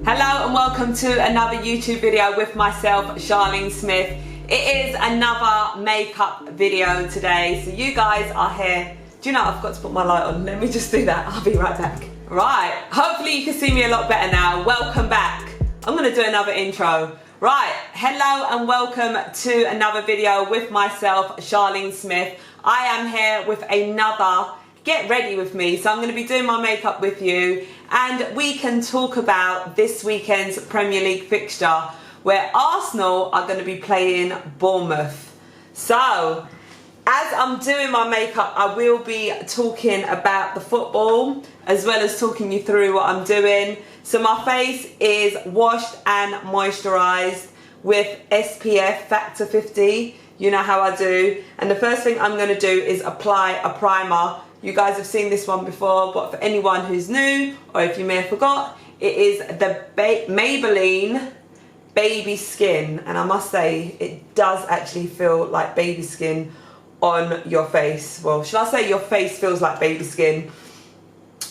Hello and welcome to another YouTube video with myself, Charlene Smith. It is another makeup video today, so you guys are here. Do you know, I've got to put my light on. Let me just do that. I'll be right back. Right, hopefully you can see me a lot better now. Welcome back. I'm gonna do another intro. Right, hello and welcome to another video with myself, Charlene Smith. I am here with another Get Ready With Me. So I'm going to be doing my makeup with you and we can talk about this weekend's Premier League fixture where Arsenal are going to be playing Bournemouth. So as I'm doing my makeup, I will be talking about the football as well as talking you through what I'm doing. So my face is washed and moisturised with SPF Factor 50. You know how I do. And the first thing I'm going to do is apply a primer. You guys have seen this one before, but for anyone who's new, or if you may have forgot, it is the Maybelline Baby Skin. And I must say, it does actually feel like baby skin on your face. Well, should I say your face feels like baby skin?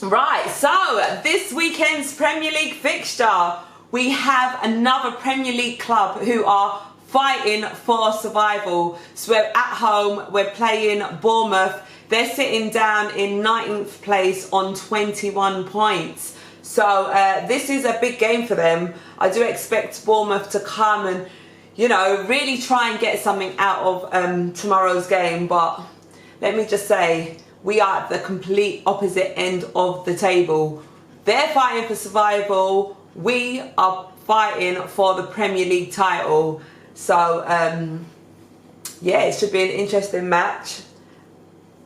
Right, so this weekend's Premier League fixture, we have another Premier League club who are fighting for survival. So we're at home, we're playing Bournemouth. They're sitting down in 19th place on 21 points. So this is a big game for them. I do expect Bournemouth to come and, you know, really try and get something out of tomorrow's game. But let me just say, we are at the complete opposite end of the table. They're fighting for survival. We are fighting for the Premier League title. So, yeah, it should be an interesting match.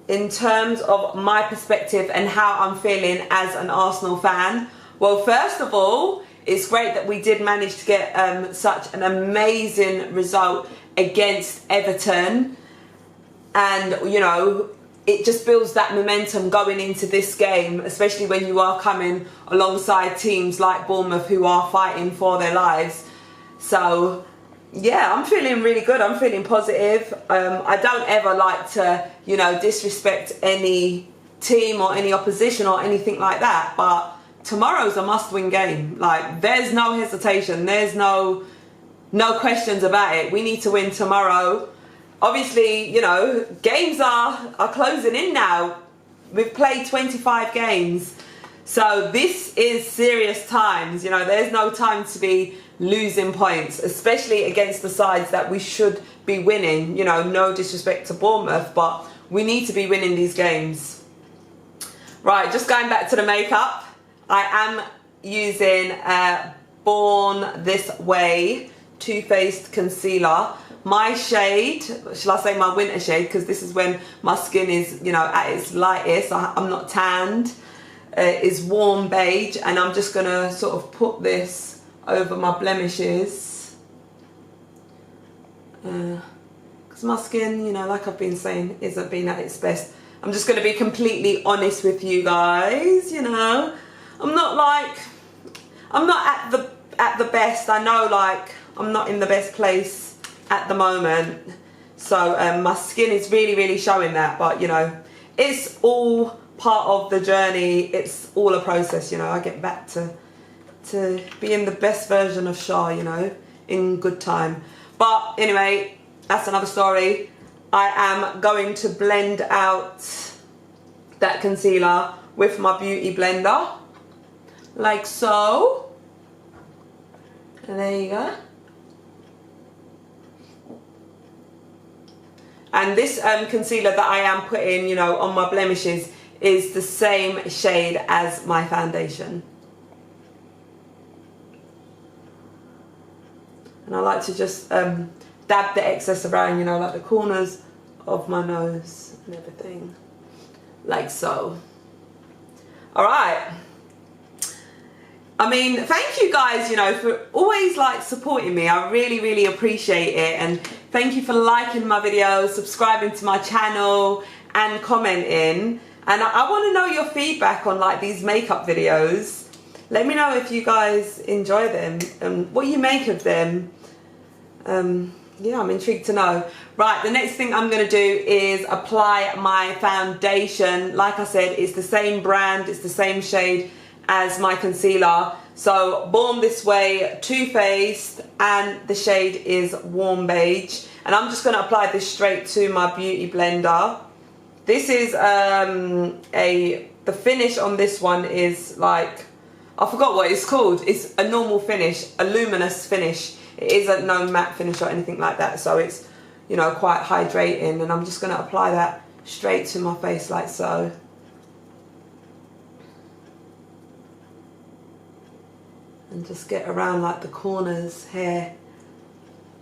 In terms of my perspective and how I'm feeling as an Arsenal fan, well, first of all, it's great that we did manage to get such an amazing result against Everton. And, you know, it just builds that momentum going into this game, especially when you are coming alongside teams like Bournemouth who are fighting for their lives. So yeah, I'm feeling really good. I'm feeling positive. I don't ever like to, you know, disrespect any team or any opposition or anything like that. But tomorrow's a must-win game. Like, there's no hesitation. There's no questions about it. We need to win tomorrow. Obviously, you know, games are closing in now. We've played 25 games. So this is serious times. You know, there's no time to be losing points, especially against the sides that we should be winning. You know, no disrespect to Bournemouth, but we need to be winning these games. Right, just going back to the makeup, I am using Born This Way Too Faced concealer. My shade, shall I say my winter shade, because this is when my skin is, you know, at its lightest, I'm not tanned, is warm beige, and I'm just gonna sort of put this over my blemishes, because my skin, you know, like I've been saying, isn't being at its best. I'm just going to be completely honest with you guys. You know, I'm not at the best. I know, like, I'm not in the best place at the moment, so my skin is really showing that. But you know, it's all part of the journey. It's all a process. You know, I get back to being the best version of Shah, you know, in good time. But anyway, that's another story. I am going to blend out that concealer with my beauty blender, like so. And there you go. And this concealer that I am putting, you know, on my blemishes is the same shade as my foundation. And I like to just dab the excess around, you know, like the corners of my nose and everything, like so. All right. I mean, thank you guys, you know, for always like supporting me. I really appreciate it. And thank you for liking my videos, subscribing to my channel and commenting. And I want to know your feedback on like these makeup videos. Let me know if you guys enjoy them and what you make of them. Yeah, I'm intrigued to know. Right, the next thing I'm going to do is apply my foundation. Like I said, it's the same brand, it's the same shade as my concealer. So Born This Way, Too Faced, and the shade is Warm Beige. And I'm just going to apply this straight to my beauty blender. This is the finish on this one is like, I forgot what it's called. It's a normal finish, a luminous finish. It isn't no matte finish or anything like that. So it's, you know, quite hydrating. And I'm just going to apply that straight to my face like so. And just get around like the corners here.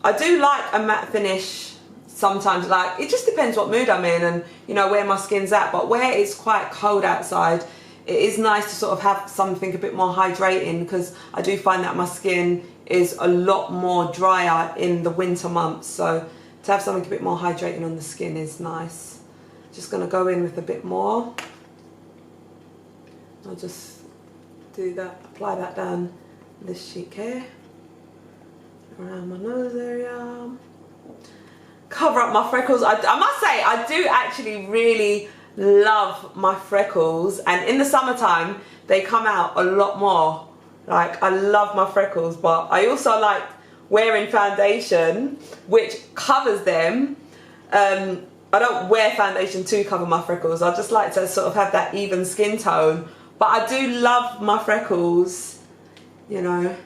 I do like a matte finish sometimes, like it just depends what mood I'm in and, you know, where my skin's at. But where it's quite cold outside, it is nice to sort of have something a bit more hydrating, because I do find that my skin is a lot more drier in the winter months. So to have something a bit more hydrating on the skin is nice. Just going to go in with a bit more. I'll just do that, apply that down this cheek here, around my nose area, cover up my freckles. I must say, I do actually really love my freckles, and in the summertime they come out a lot more. Like, I love my freckles, but I also like wearing foundation which covers them. I don't wear foundation to cover my freckles. I just like to sort of have that even skin tone, but I do love my freckles. You know,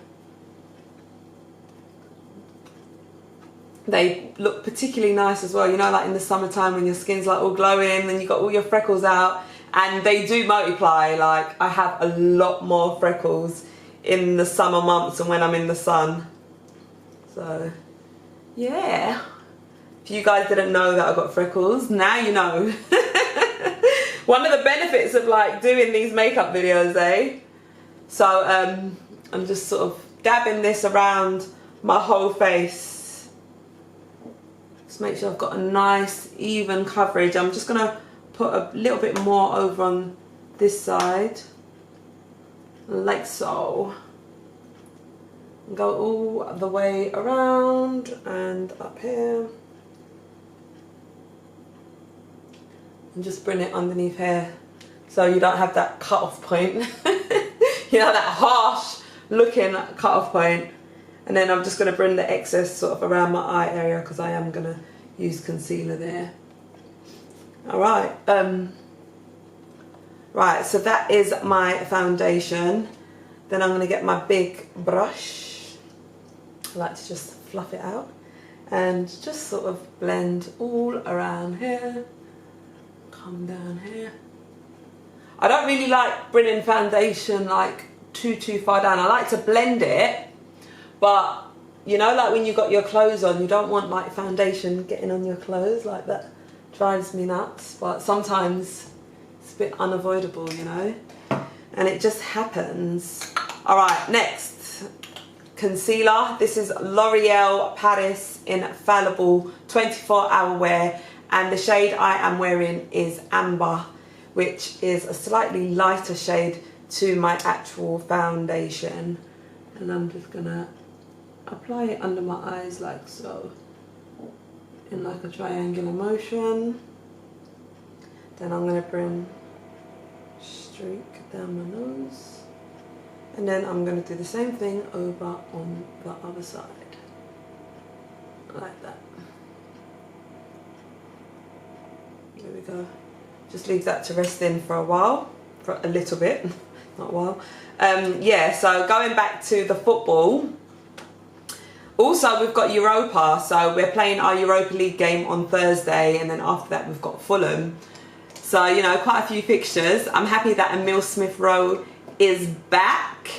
they look particularly nice as well, you know, like in the summertime when your skin's like all glowing and you got all your freckles out, and they do multiply. Like, I have a lot more freckles in the summer months and when I'm in the sun. So yeah, if you guys didn't know that I got freckles, now you know. One of the benefits of like doing these makeup videos, eh? So I'm just sort of dabbing this around my whole face. Just make sure I've got a nice even coverage. I'm just going to put a little bit more over on this side, like so. Go all the way around and up here. And just bring it underneath here so you don't have that cut off point. You know, that harsh looking cut off point. And then I'm just going to bring the excess sort of around my eye area, because I am going to use concealer there. Alright, right, so that is my foundation. Then I'm going to get my big brush. I like to just fluff it out and just sort of blend all around here. Come down here. I don't really like bringing foundation like too far down. I like to blend it, but you know, like when you got your clothes on, you don't want like foundation getting on your clothes. Like, that drives me nuts, but sometimes it's a bit unavoidable, you know, and it just happens. All right, next, concealer. This is L'Oreal Paris Infallible 24-hour wear, and the shade I am wearing is Amber, which is a slightly lighter shade to my actual foundation. And I'm just gonna apply it under my eyes like so, in like a triangular motion. Then I'm gonna bring streak down my nose, and then I'm gonna do the same thing over on the other side, like that. There we go. Just leave that to rest in for a while, for a little bit, not a while. Yeah, so going back to the football. Also, we've got Europa, so we're playing our Europa League game on Thursday, and then after that we've got Fulham. So, you know, quite a few fixtures. I'm happy that Emile Smith-Rowe is back,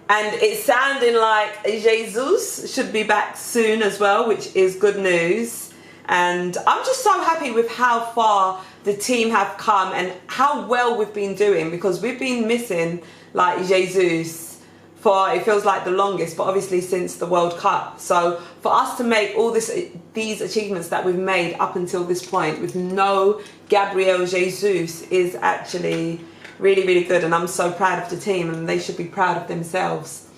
and it's sounding like Jesus should be back soon as well, which is good news. And I'm just so happy with how far the team have come and how well we've been doing, because we've been missing like Jesus for, it feels like, the longest, but obviously since the World Cup. So for us to make all these achievements that we've made up until this point with no Gabriel Jesus is actually really, really good, and I'm so proud of the team, and they should be proud of themselves.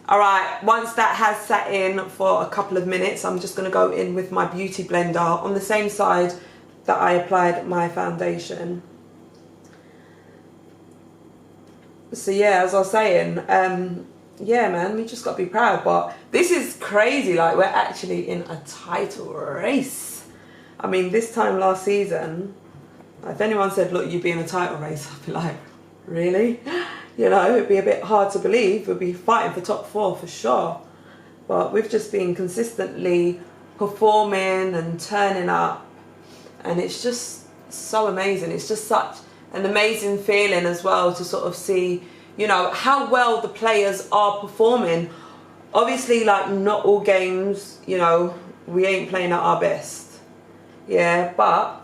All right, once that has sat in for a couple of minutes, I'm just going to go in with my beauty blender on the same side that I applied my foundation. So yeah, as I was saying, yeah, man, we just got to be proud. But this is crazy. Like, we're actually in a title race. I mean, this time last season, if anyone said, look, you'd be in a title race, I'd be like, really? You know, it'd be a bit hard to believe. We'd be fighting for top 4 for sure. But we've just been consistently performing and turning up. And it's just so amazing. It's just such an amazing feeling as well to sort of see, you know, how well the players are performing. Obviously, like, not all games, you know, we ain't playing at our best. Yeah, but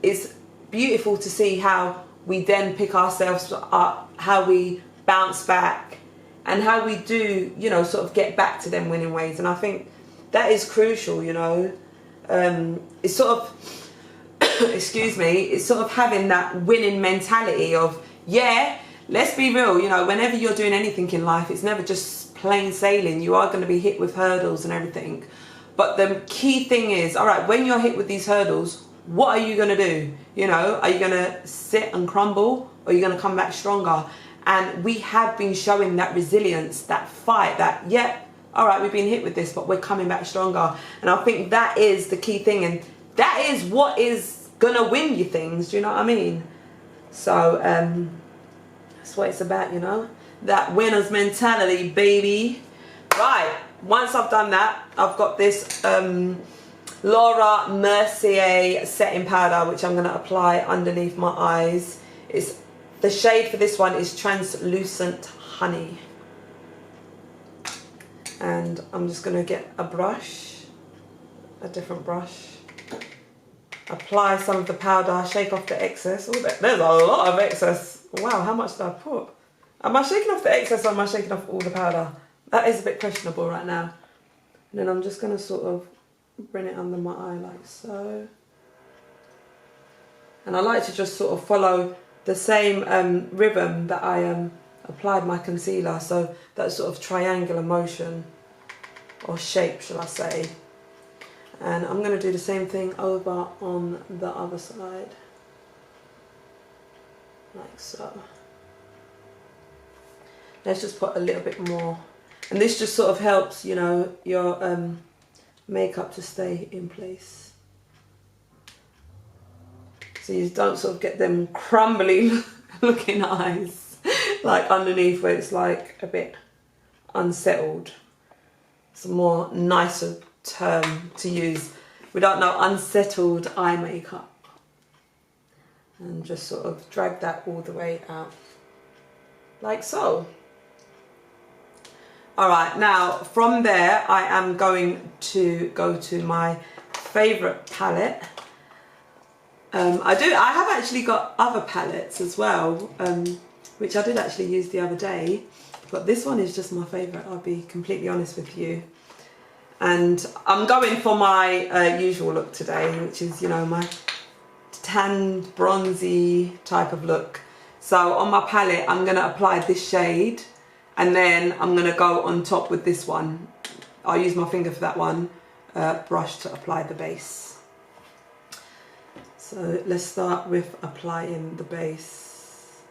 it's beautiful to see how we then pick ourselves up, how we bounce back, and how we do, you know, sort of get back to them winning ways. And I think that is crucial, you know. It's sort of, excuse me, it's sort of having that winning mentality of, yeah, let's be real, you know, whenever you're doing anything in life, it's never just plain sailing. You are going to be hit with hurdles and everything. But the key thing is, all right, when you're hit with these hurdles, what are you going to do? You know, are you going to sit and crumble, or are you going to come back stronger? And we have been showing that resilience, that fight, that, yeah, all right, we've been hit with this, but we're coming back stronger. And I think that is the key thing. And that is what is going to win you things. Do you know what I mean? So that's what it's about, you know, that winner's mentality, baby. Right, once I've done that, I've got this Laura Mercier setting powder, which I'm going to apply underneath my eyes. The shade for this one is Translucent Honey. And I'm just going to get a brush, a different brush, apply some of the powder, shake off the excess. Oh, there's a lot of excess. Wow, how much did I put? Am I shaking off the excess, or am I shaking off all the powder? That is a bit questionable right now. And then I'm just going to sort of bring it under my eye like so. And I like to just sort of follow the same rhythm that I applied my concealer. So that sort of triangular motion, or shape, shall I say. And I'm going to do the same thing over on the other side. Like so. Let's just put a little bit more. And this just sort of helps, you know, your makeup to stay in place. So you don't sort of get them crumbly looking eyes, like underneath where it's like a bit unsettled. It's a more nicer term to use. We don't know, unsettled eye makeup. And just sort of drag that all the way out, like so. Alright, now from there I am going to go to my favourite palette. I have actually got other palettes as well, which I did actually use the other day, but this one is just my favourite, I'll be completely honest with you. And I'm going for my usual look today, which is, you know, my tanned, bronzy type of look. So on my palette I'm going to apply this shade, and then I'm going to go on top with this one. I'll use my finger for that one, brush to apply the base. So let's start with applying the base.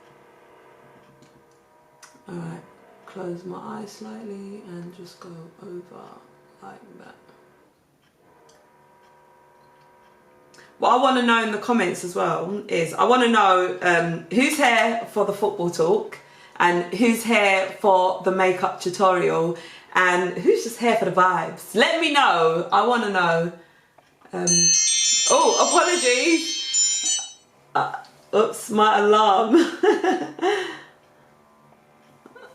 Alright, close my eyes slightly and just go over like that. What I want to know in the comments as well is, I want to know who's here for the football talk, and who's here for the makeup tutorial, and who's just here for the vibes. Let me know. I want to know. Oh, apologies. Oops, my alarm.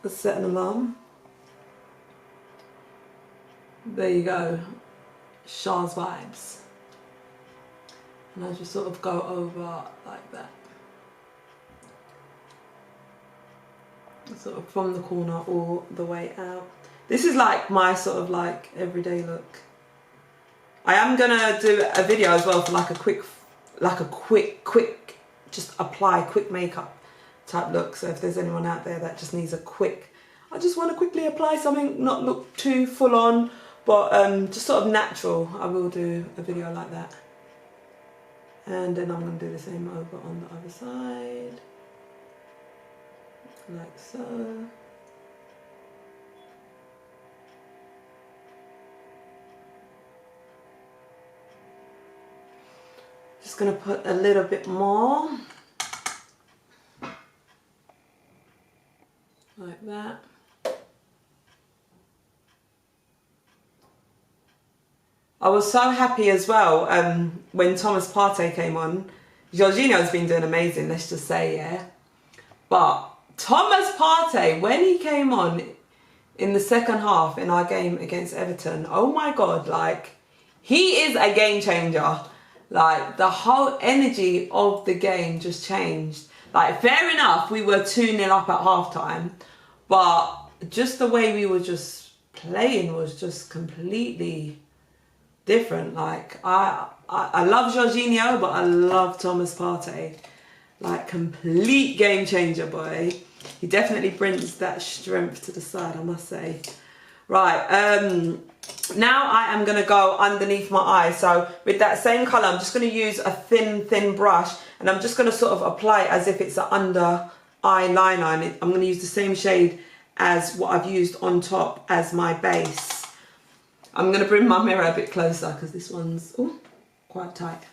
Let's set an alarm. There you go. Shah's vibes. And I just sort of go over like that. Sort of from the corner all the way out. This is like my sort of like everyday look. I am gonna do a video as well for like a quick, just apply quick makeup type look. So if there's anyone out there that just needs a quick, I just want to quickly apply something, not look too full on, but just sort of natural, I will do a video like that. And then I'm gonna do the same over on the other side. like so. Just going to put a little bit more, like that. I was so happy as well when Thomas Partey came on. Jorginho's been doing amazing, let's just say, yeah. But Thomas Partey, when he came on in the second half in our game against Everton, oh my God, like, he is a game changer. Like, the whole energy of the game just changed. Like, fair enough, we were 2-0 up at halftime, but just the way we were just playing was just completely different. Like, I love Jorginho, but I love Thomas Partey. Like, complete game changer, boy. He definitely brings that strength to the side, I must say. Right, now I am going to go underneath my eye. So with that same colour, I'm just going to use a thin brush, and I'm just going to sort of apply it as if it's an under eye liner. And I'm going to use the same shade as what I've used on top as my base. I'm going to bring my mirror a bit closer because this one's quite tight.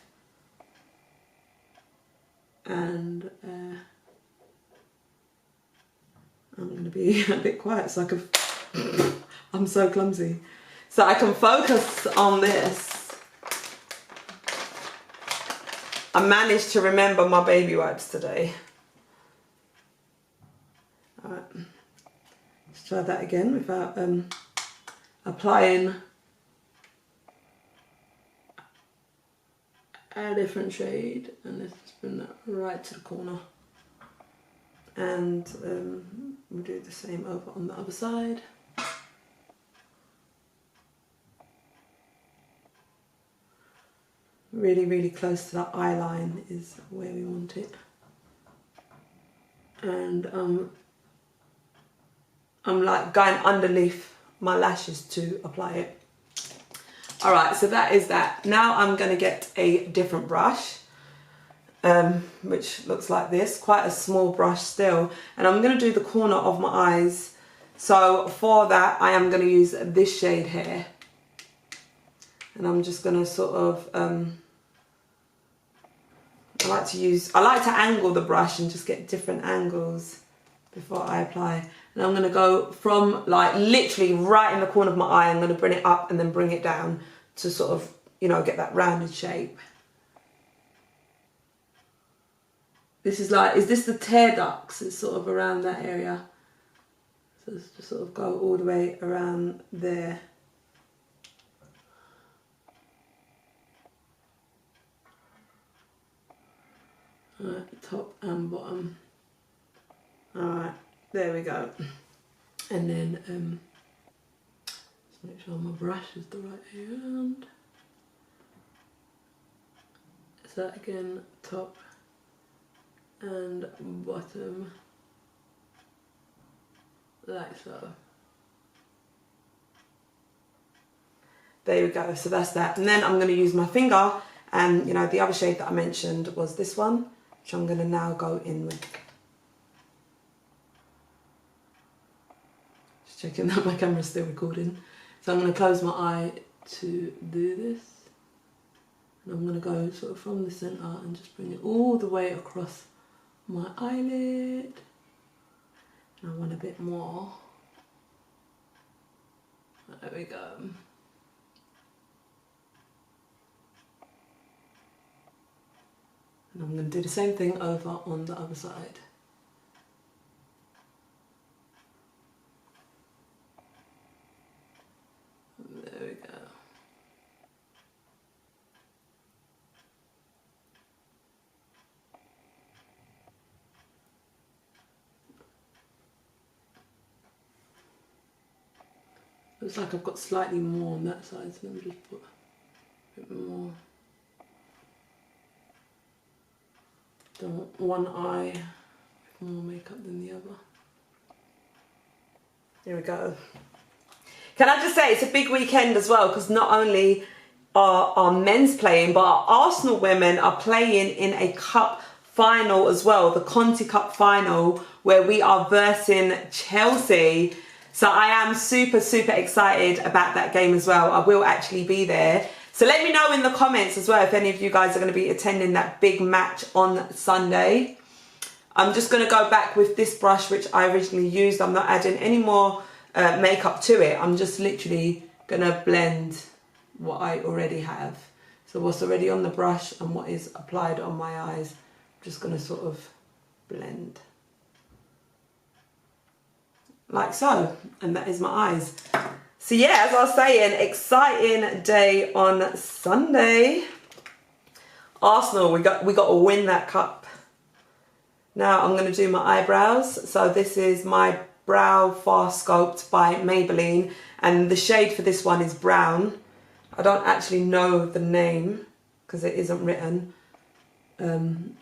And I'm going to be a bit quiet so I can... I'm so clumsy. So I can focus on this. I managed to remember my baby wipes today. Alright. Let's try that again without applying a different shade. And let's just bring that right to the corner. And we'll do the same over on the other side. Really, really close to that eye line is where we want it. And I'm like going underneath my lashes to apply it. All right, so that is that. Now I'm going to get a different brush, which looks like this, quite a small brush still. And I'm going to do the corner of my eyes. So for that, I am going to use this shade here. And I'm just going to sort of... I like to angle the brush and just get different angles before I apply. And I'm going to go from like literally right in the corner of my eye. I'm going to bring it up and then bring it down to sort of, you know, get that rounded shape. This is like, is this the tear ducts? It's sort of around that area. So let's just sort of go all the way around there. Alright, top and bottom. Alright, there we go. And then just make sure my brush is the right way around. So that again, top and bottom, like so. There we go, so that's that. And then I'm going to use my finger, and you know, the other shade that I mentioned was this one, which I'm going to now go in with. Just checking that my camera's still recording. So I'm going to close my eye to do this. And I'm going to go sort of from the centre and just bring it all the way across my eyelid. And I want a bit more. There we go. And I'm going to do the same thing over on the other side. There we go. Looks like I've got slightly more on that side, so let me just put a bit more. Don't want one eye with more makeup than the other. There we go. Can I just say it's a big weekend as well, because not only are our men's playing, but our Arsenal women are playing in a cup final as well, the Conti Cup final, where we are versing Chelsea. So I am super, super excited about that game as well. I will actually be there. So let me know in the comments as well if any of you guys are going to be attending that big match on Sunday. I'm just going to go back with this brush which I originally used. I'm not adding any more makeup to it. I'm just literally going to blend what I already have. So what's already on the brush and what is applied on my eyes, I'm just going to sort of blend. Like so. And that is my eyes. So yeah, as I was saying, exciting day on Sunday. Arsenal, we got to win that cup. Now I'm going to do my eyebrows. So this is my Brow Fast Sculpt by Maybelline, and the shade for this one is brown. I don't actually know the name because it isn't written,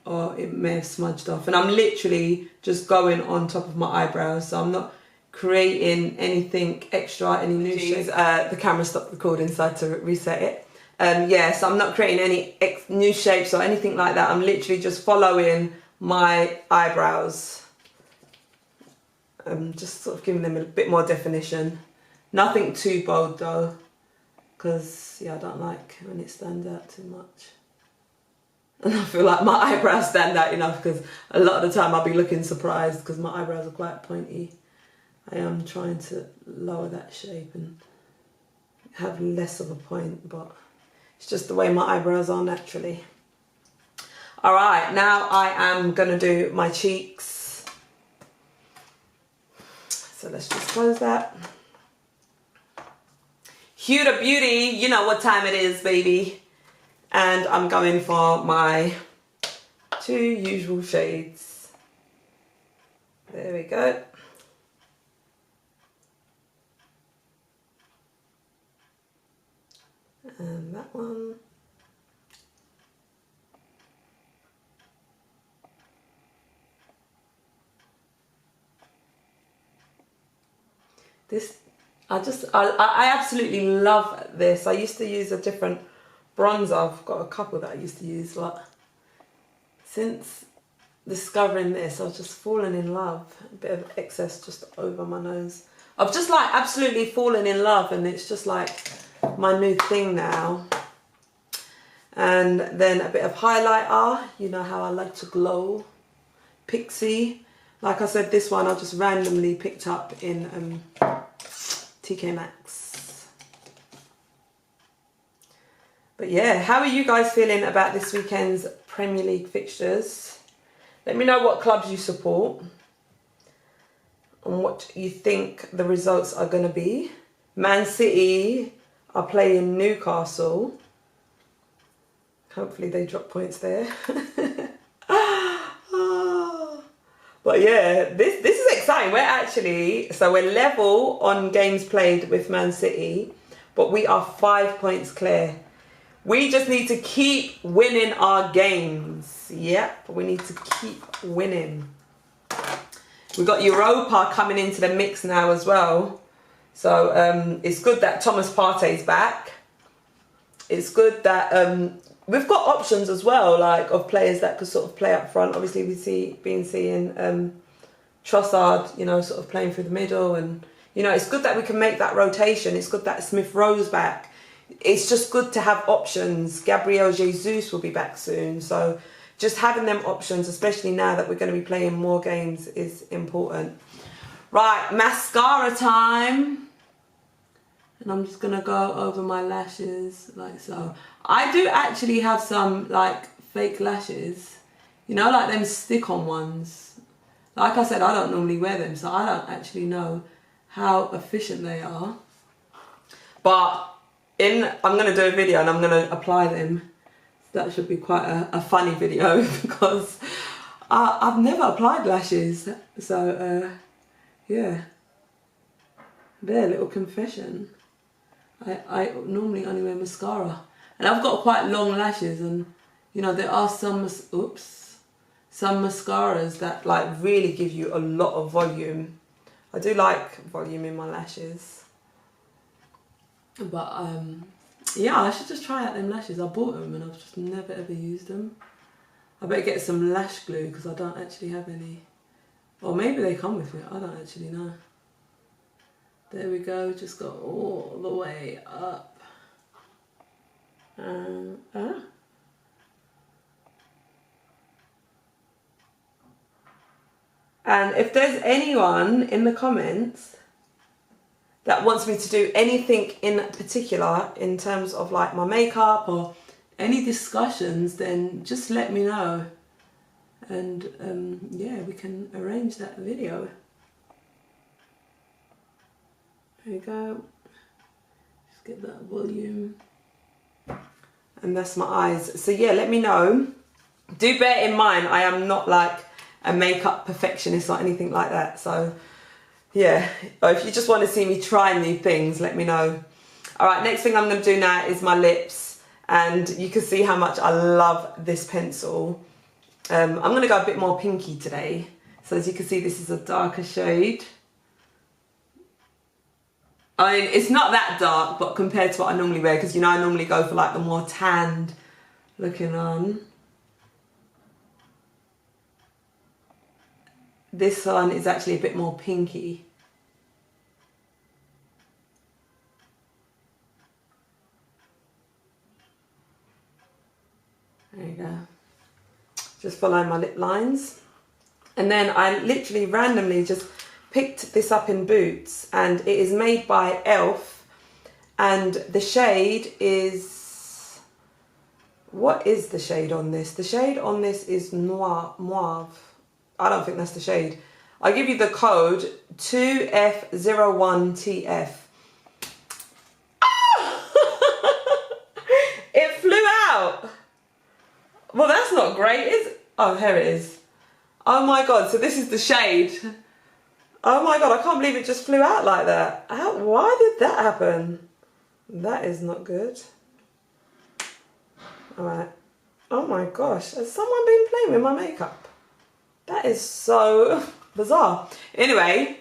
or it may have smudged off. And I'm literally just going on top of my eyebrows, so I'm not creating anything extra, any new shapes. The camera stopped recording, so I had to reset it. Yeah, so I'm not creating any new shapes or anything like that. I'm literally just following my eyebrows. Just sort of giving them a bit more definition. Nothing too bold though, because yeah, I don't like when it stands out too much. And I feel like my eyebrows stand out enough because a lot of the time I'll be looking surprised because my eyebrows are quite pointy. I am trying to lower that shape and have less of a point, but it's just the way my eyebrows are naturally. All right, now I am gonna do my cheeks. So let's just close that. Huda Beauty, you know what time it is, baby. And I'm going for my 2 usual shades. There we go. And that one. This, I absolutely love this. I used to use a different bronzer. I've got a couple that I used to use, but since discovering this, I've just fallen in love. A bit of excess just over my nose. I've just like absolutely fallen in love, and it's just like my new thing now. And then a bit of highlighter. You know how I like to glow. Pixie. Like I said, this one I just randomly picked up in TK Maxx. But yeah, how are you guys feeling about this weekend's Premier League fixtures? Let me know what clubs you support and what you think the results are going to be. Man City are playing Newcastle. Hopefully they drop points there. But yeah, this is exciting. We're level on games played with Man City, but we are 5 points clear. We just need to keep winning our games. Yep, we need to keep winning. We've got Europa coming into the mix now as well. So it's good that Thomas Partey's back. It's good that we've got options as well, like of players that could sort of play up front. Obviously, we've been seeing Trossard, you know, sort of playing through the middle, and you know, it's good that we can make that rotation. It's good that Smith Rowe's back. It's just good to have options. Gabriel Jesus will be back soon, so just having them options, especially now that we're going to be playing more games, is important. Right, mascara time. And I'm just going to go over my lashes like so. I do actually have some like fake lashes. You know, like them stick-on ones. Like I said, I don't normally wear them, so I don't actually know how efficient they are. But I'm going to do a video and I'm going to apply them. That should be quite a funny video because I've never applied lashes. So, yeah. There, little confession. I normally only wear mascara, and I've got quite long lashes, and you know there are some mascaras that like really give you a lot of volume. I do like volume in my lashes, but yeah, I should just try out them lashes. I bought them and I've just never ever used them. I better get some lash glue because I don't actually have any. Or maybe they come with it, I don't actually know. There we go, just go all the way up. And if there's anyone in the comments that wants me to do anything in particular in terms of like my makeup or any discussions, then just let me know. And yeah, we can arrange that video. There you go. Just get that volume. And that's my eyes. So yeah, let me know. Do bear in mind, I am not like a makeup perfectionist or anything like that. So yeah, if you just want to see me try new things, let me know. All right, next thing I'm going to do now is my lips. And you can see how much I love this pencil. I'm going to go a bit more pinky today. So as you can see, this is a darker shade. I mean, it's not that dark, but compared to what I normally wear, because you know I normally go for like the more tanned looking on. This one is actually a bit more pinky. There you go. Just follow my lip lines. And then I literally randomly just picked this up in Boots, and it is made by Elf, and the shade is, what is the shade on this? The shade on this is Mauve. I don't think that's the shade. I'll give you the code 2F01TF. Ah! It flew out. Well, that's not great, is it? Oh, here it is. Oh my God, so this is the shade. Oh my God, I can't believe it just flew out like that. Why did that happen? That is not good. All right. Oh my gosh, has someone been playing with my makeup? That is so bizarre. Anyway,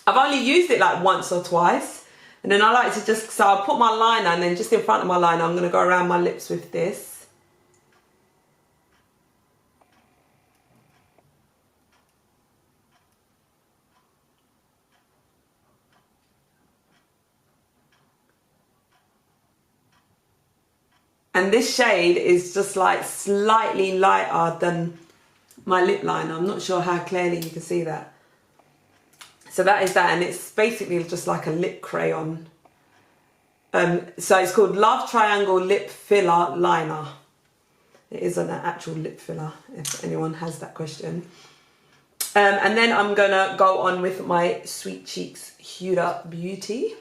I've only used it like once or twice. And then I like to just, so I'll put my liner, and then just in front of my liner, I'm gonna go around my lips with this. And this shade is just like slightly lighter than my lip liner. I'm not sure how clearly you can see that. So that is that, and it's basically just like a lip crayon. So it's called Love Triangle Lip Filler Liner. It isn't an actual lip filler, if anyone has that question. And then I'm gonna go on with my Sweet Cheeks Huda Beauty.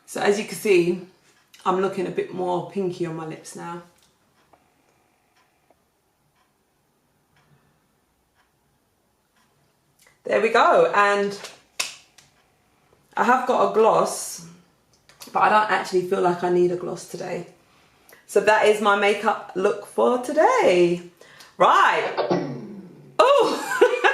So as you can see, I'm looking a bit more pinky on my lips now. There we go, and I have got a gloss, but I don't actually feel like I need a gloss today. So that is my makeup look for today. Right. Oh,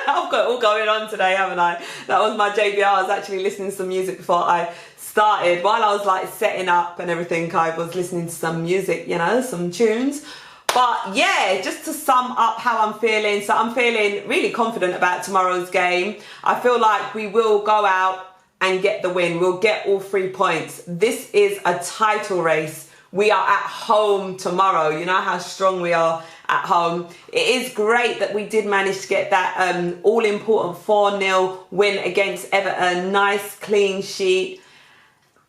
I've got it all going on today, haven't I? That was my JBR. I was actually listening to some music before I started. While I was like setting up and everything, I was listening to some music, you know, some tunes. But yeah, just to sum up how I'm feeling. So I'm feeling really confident about tomorrow's game. I feel like we will go out and get the win. We'll get all 3 points. This is a title race. We are at home tomorrow. You know how strong we are at home. It is great that we did manage to get that all-important 4-0 win against Everton. Nice, clean sheet.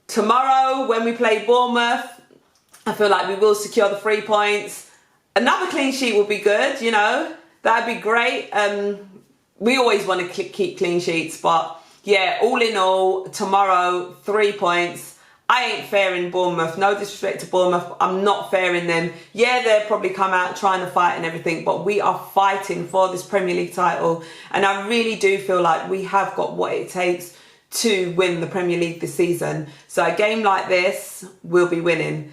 Tomorrow, when we play Bournemouth, I feel like we will secure the 3 points. Another clean sheet would be good, you know. That'd be great. We always want to keep clean sheets, but yeah, all in all, tomorrow, 3 points. I ain't fairing Bournemouth. No disrespect to Bournemouth. I'm not fairing them. Yeah, they'll probably come out trying to fight and everything, but we are fighting for this Premier League title. And I really do feel like we have got what it takes to win the Premier League this season. So a game like this, we'll be winning.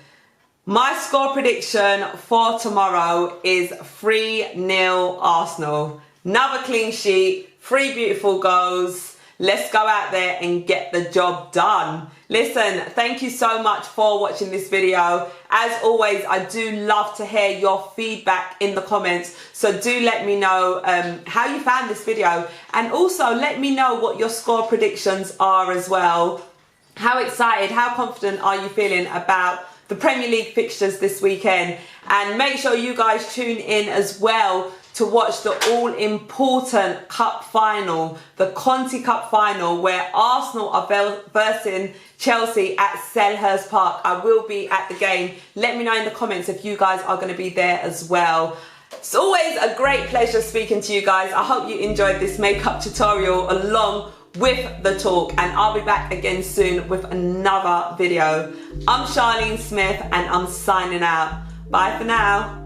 My score prediction for tomorrow is 3-0 Arsenal. Another clean sheet, 3 beautiful goals. Let's go out there and get the job done. Listen, thank you so much for watching this video. As always, I do love to hear your feedback in the comments. So do let me know how you found this video. And also let me know what your score predictions are as well. How excited, how confident are you feeling about the Premier League fixtures this weekend? And make sure you guys tune in as well to watch the all-important cup final, the Conti Cup final, where Arsenal are versing Chelsea at Selhurst Park. I will be at the game. Let me know in the comments if you guys are going to be there as well. It's always a great pleasure speaking to you guys. I hope you enjoyed this makeup tutorial along with the talk, and I'll be back again soon with another video. I'm Charlene Smith and I'm signing out. Bye for now.